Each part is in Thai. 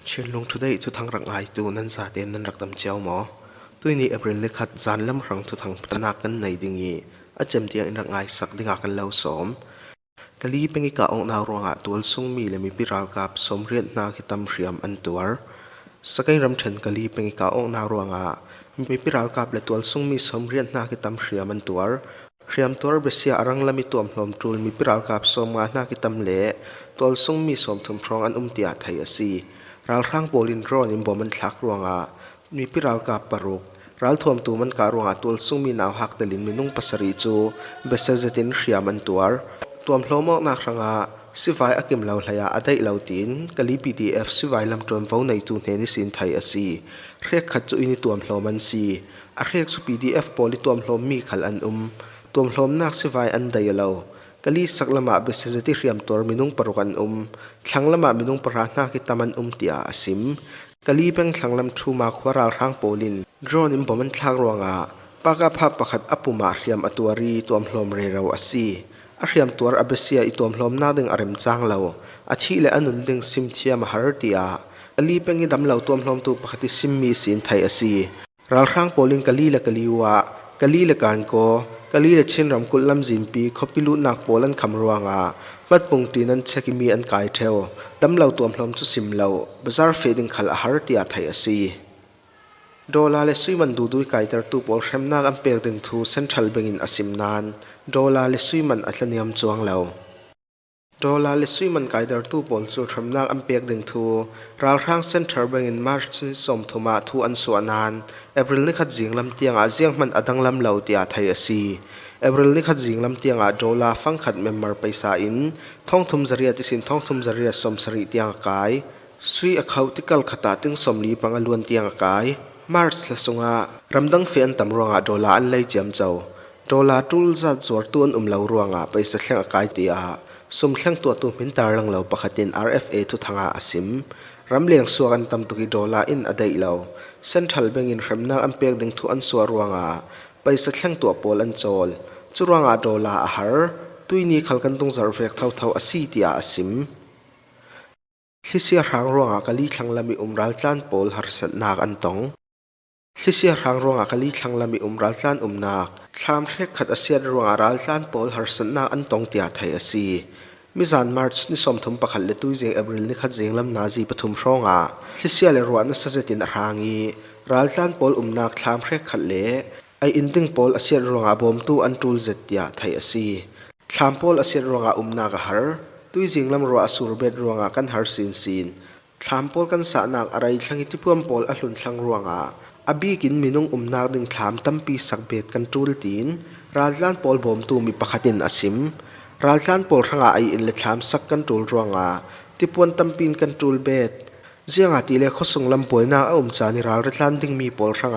ชิลงทุได้ทุทางรังไอตูนันซาเตนนันรักดำเจ้าหมอตัวนี้เอเปริลเล็กขัดจานลำรังทุทางพัฒนากันในดิ่งีอาจำเตียงรังไอสักดิ่งกันเล่าสมกะลีเป็นกิกาองนารวงอาตัวซุงมีและมีปิรัลกับสมเรียนนาคิตำเรียมอันตัวสักรำเฉินกะลีเป็นกิกาองนารวงอามีปิรัลกับและตัวซุงมีสมเรียนนาคิตำเรียมอันตัวเรียมตัวเบสยารังละมีตัวมลมจูลมีปิรัลกับสมงานาคิตำเละตัวซุงมีสมทุมพรองอันเตียไทยสีรัลร่างโบลินโรนิมบอมันทักรวงอามีปิรัลกับปรุกรัลทวมตูมันการวงอาตัวซุงมีนาวหักเดลินมีนุ่งปัสริจูเบสเซตินเรียมันตัวมลมอกนักรังอาสิไฟอากิมเหลาหลายอาได้เหลาตินกะลี PDF สิไฟลำตัวมในตูเนนิสินไทยสีเรียกขัดจุอินตัวมลมันสีเรียกสุ PDF โพลิตัวมลมีขัลอันตัวมลนักสิไฟอันได้เหลากะลีสักละมาเบสเซติเรียมตัวมีนุ่งปรุกันทั้งละมามีนุ่งปราหน้ากิตามันเตียสิมกะลีเป็นทั้งลำทูมาควาราร่างโพลินโดรนิมบอมันทักรวงอาปากาภาพประคัดอปุมาเรียมอตัวรีตัวมลเรเราสีอาเรียมตัวอับเสียอิตัวมลมนาดึงอารมจางเหลาอาชีเลอนุนดึงซิมเทียมหาร์ติอาอลีเป็นกิดำเหลาตัวมลมตัวปกติซิมมีสินไทยอสีเราร่างโพลินกะลีและกะลีวะกะลีและการโกกะลีและชินรำกุลลำจินปีขบิลุนักโพลันคำรวงอามัดปงตีนันเชกิมีอันกายเทวดำเหลาตัวมลมจุสิมเหลาบาซาร์เฟดิงขัลหาร์ติอาไทยอสีดอลลาร์เลสุยมันดูด้วยไก่ตระตูโพลเรมนักอันเปียดึงทูเซ็นทรัลเบงินอสิมนานดอลลาร์เลสุยมันอัตเนียมจวงเหลาดอลลาร์เลสุยมันไก่ตระตูโพลจูเรมนักอันเปียดึงทูรัลร่างเซ็นทรัลเบงินมาร์ชินสมทุมาทูอันสวนานเอเปริลนิขัดจิงลำเตียงอาเซียงมันอดังลำเหลาเตียไทยสีเอเปริลนิขัดจิงลำเตียงอาดอลลาร์ฟังขัดเมมเบอร์ไปสาอินท่องทุมจริยติสินท่องทุมจริยสมสริเตียงกายสุยอเขาติกัลขตาติงสมลีปังอลวนเตียงกายมาร์ทละสงารำดังเฟียนตำรวงอาดอลลาร์อันไลเจียมเจ้าดอลลาร์ตูลจัดจวดตัวเหลารวงอาไปสักแข่งกายเตียสมแข่งตัวมินตาลังเหลาปะขัดิน RFA ทุทางอาสิมรำเลียงสัวกันตำตุกิดอลลาร์อินอได้เหลาเซ็นทรัลเบงินรำนักอันเปียกดึงทุอันสัวรวงอาไปสักแข่งตัวโพลันโจลจุรวงอาดอลลาร์อาหารตุยนี้ขัลกันตรงจารเฟกเท่าอาซีเตียอาสิมที่เสียหางรวงอากาลีทั้งลำมีรัลตันโพลหาร์สันนักอันตงที่เสียหางรวงอากาลีทั้งลำมีรัลตันนักชามเรกขัดอาเซียนรวงอารัลตันโพลหาร์สันนักอันตงเตียไทยสีมิจานมาร์ชนิสมทุมปะขัดเลตุยเจงเอเบริลนิขัดเจงลำนาซีปฐุมรองอาที่เสียเลรวนนัสเซตินรางอีรัลตันโพลนักชามเรกขัดเลไออินดิงโพลอาเซียนรวงอาบอมตูอันตูลเจติยาไทยสีชามโพลอาเซียนรวงอานักฮาร์ตุยจิงลำรัวสุรเบดรวงอากันฮาร์สินทามโพลกันสานักอะไรทั้งอิทธิพลโพลอหลุนทั้งรวงอาอบีกินมินุงนักดึงทามตั้มปีสักเบ็ดกันตูลตีนรัลตันโพลบอมตูมีปะขัดินอาสิมรัลตันโพลทั้งไออินเลทามสักกันตูลรวงอาที่ปวนตั้มปีนกันตูลเบ็ดเจียงอาทิเลขส่งลำป่วยนาจานิรัลตันดิ้งมีโพลทั้ง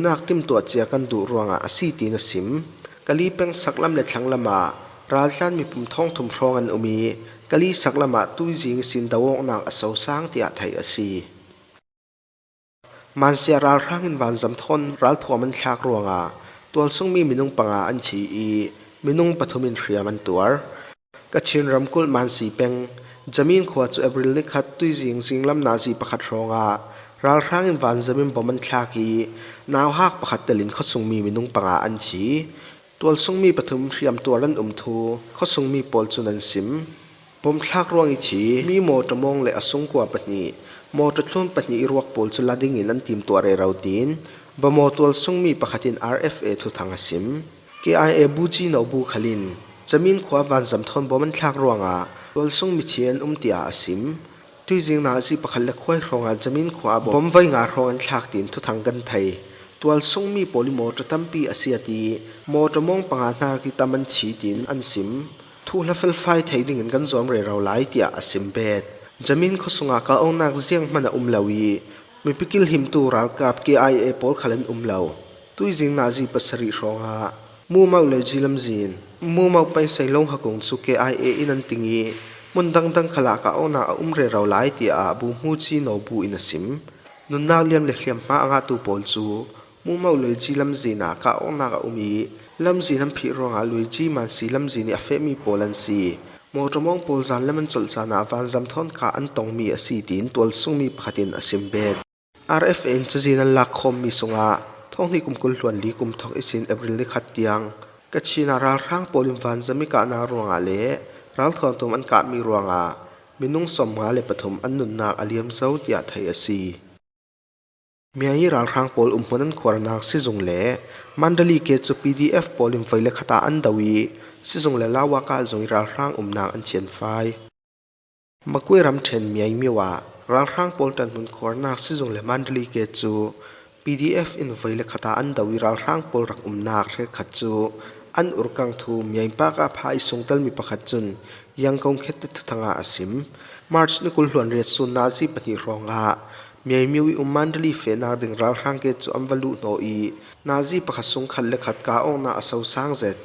นักติมตัวเจียกันดูรวงอาสีตีนอาสิมกะลีเป็นสักลำเลทั้งละมารัลตันมีปุ่มท้องทุ่มพรองอันมีกะลีสักละมาตุยจิงสินดาวงนางอสาวสางที่อาไทยอสีมันเสียรัลร่างอินวันจำทนรัลทัวมันชักรวงอาตัวซุงมีมินุงปังอาอันชีอีมินุงปฐุมินเรียมันตัวกะชินรำกุลมันสีเป็งจามินขวดจูเอเบริลนิขัดตุยจิงสิงลำนาซีประคัดรองอารัลร่างอินวันจามินบอมันชักอีนาวหักประคัดเตลินขซุงมีมินุงปังอาอันชีตัวซุงมีปฐุมเรียมตัวรันทูขซุงมีปอลจุนันสิมผมชักรวงอีชีมีโมตมองและอสุงกว่าปนีโมตทุ่นปนีรวกปอลจุลาดิงินันทีมตัวเรเราตีนบะโมตัวซุงมีปะขัดิน RFA ทุทางสิม KIA บูจีนอบูขลินจะมินขวาวันจำทนบ่มันชักรวงอาตัวซุงมีเชียนเตียสิมทุยจิงนาซีปะขัดเล็กควายรองอาจะมินขวาบ่มไว้งารองอันชักตีนทุทางกันไทยตัวซุงมีโพลิโมตตั้มปีอาเซียตีโมตมองปังอานากิตามันชีตีนอันสิมทูลเฟลไฟไทยดิ่งกันจอมเรเราไล่เตียอสิมเบดจามินขสุงอาเขานักเสียงมันลาวีมีพิกิลหิมตูรัลกับ KIA โพลขลันลาวตุยจิงนาซีปัสริรองอามูมาเลจิลมจีนมูมาไปใส่ลงหักงสุ KIA อินันติงีมุนดังขลาเขานักเรเราไล่เตียบูมูจีนอบูอินสิมนุนนาเลียมเลียมมาอาตูโพลจูมูมาเลจิลมจีนาเขานักมีลำจีนพิรองอาลุยจีมันสีลำจีนอเฟมีโพลันซี mô trò mong pol zan lemon chol chana van zam thon ka an tong mi a si tin tual sung mi pakhatin a sim bet RFN chazin an lak khom mi sunga thong ni kum kul hluan li kum thok isin April ni khat tiang kachina ral rang polim van zami ka na ruanga le ral thon tum an ka mi ruanga minung som nga le pathum an nun nak aliam zo tia thai asi miai ral rang pol umponan khwarnak si zung le mandali ke chu PDF polim faile khata an dawi si zung le lawa ka zung ral rang umnak an chen fai makwe ram then miai miwa ral rang pol tan mun khwarnak si zung le mandali ke chu PDF in faile khata an dawi ral rang pol rak umnak re khat chu an urkang thu miai pa ka phai sungtal mi pakhat chun yang kong khet thanga asim March ni kul hluan ret sun nazi pani ronga miai miwi mandali fe na ding ral rang ke chu amvalu no i nazi pakhasung khal le khat ka ong na aso sang zet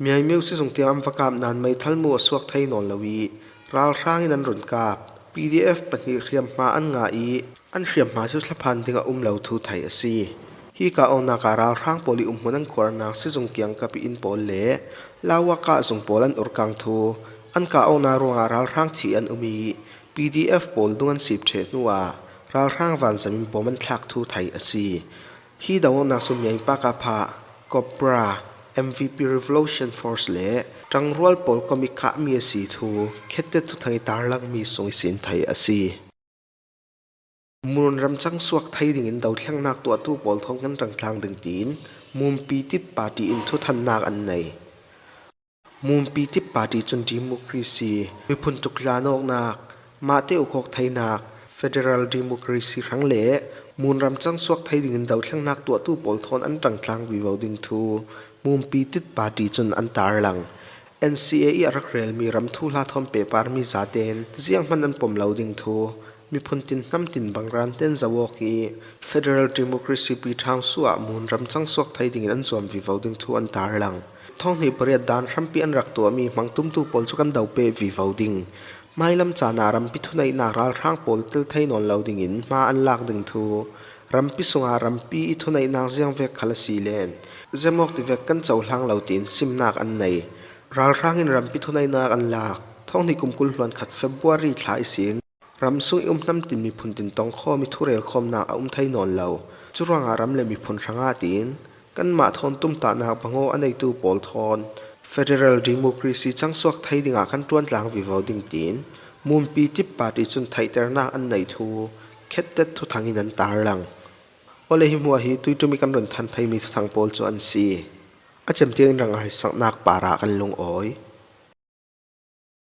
miai miu si sung tiam vakam nan mai thalmu aswak thai non lawi ral rang in an run kap PDF pani riam ma an nga i an riam ma chu thlaphan dinga lo thu thai asi hi ka ong na ka ral rang poli munan khwarna si sung kyang ka pi in pol le lawa ka sung polan urkang thu an ka ong na ronga ral rang chi an umi PDF pol dungan sip the nuwa ral rang van zamin poman thlak thu thai asi hi daw na chu miai pa ka pha Cobra MVP Revolution Force le tangrual pol komik kha mi asi thu khette thu thai tarlang mi sung sin thai asi mun ram chang suak thai ding in daw thlang nak to tu pol thong kan tang thlang ding tin mum pi tip party in thu than nak an nei mum pi tip party chun democracy mi phun tukla nok nak ma te ukhok thai nak Federal Democracy rang le mun ram chang suak thai ding in daw thlang nak to tu pol thon an tang thlang wi wo ding thu mum pi tit party chun an tar lang NCAE arak rel mi ram thu la thom paper mi zaten ziang man an pom lo ding thu mi phun tin nam tin bangran ten zawoki Federal Democracy pi thang suwa mun ram chang suak thai ding an zom wi wo ding thu an tar lang thong ni pariat dan rampi an rak to mi mangtum tu pol chu kan daw pe wi wo ding mailam chana rampi thunai na ral rang pol tel thai non lo ding in ma an lak ding thu rampi sunga rampi I thunai na ziang vek khala si len zemok ti vek kan chaw hlang lo tin simnak an nei ral rang in rampi thunai na an lak thong ni kum kul hluan khat February thlai sin ram sung nam tin mi phun tin tong kho mi thurel khom na thai non lo churanga ram le mi phun ranga tin kan ma thon tum ta na bango anei tu pol thon Federal Democracy chang suak thai dinga kan tuan tlang wi vo ding tin mum pi tip party chun thai ter na an nei thu khettet thu thangin an tar lang ole hi muwa hi tuitumi kan ron than thai mi thu thang pol chu an si achem tiang rang ai sak nak para kan lung oi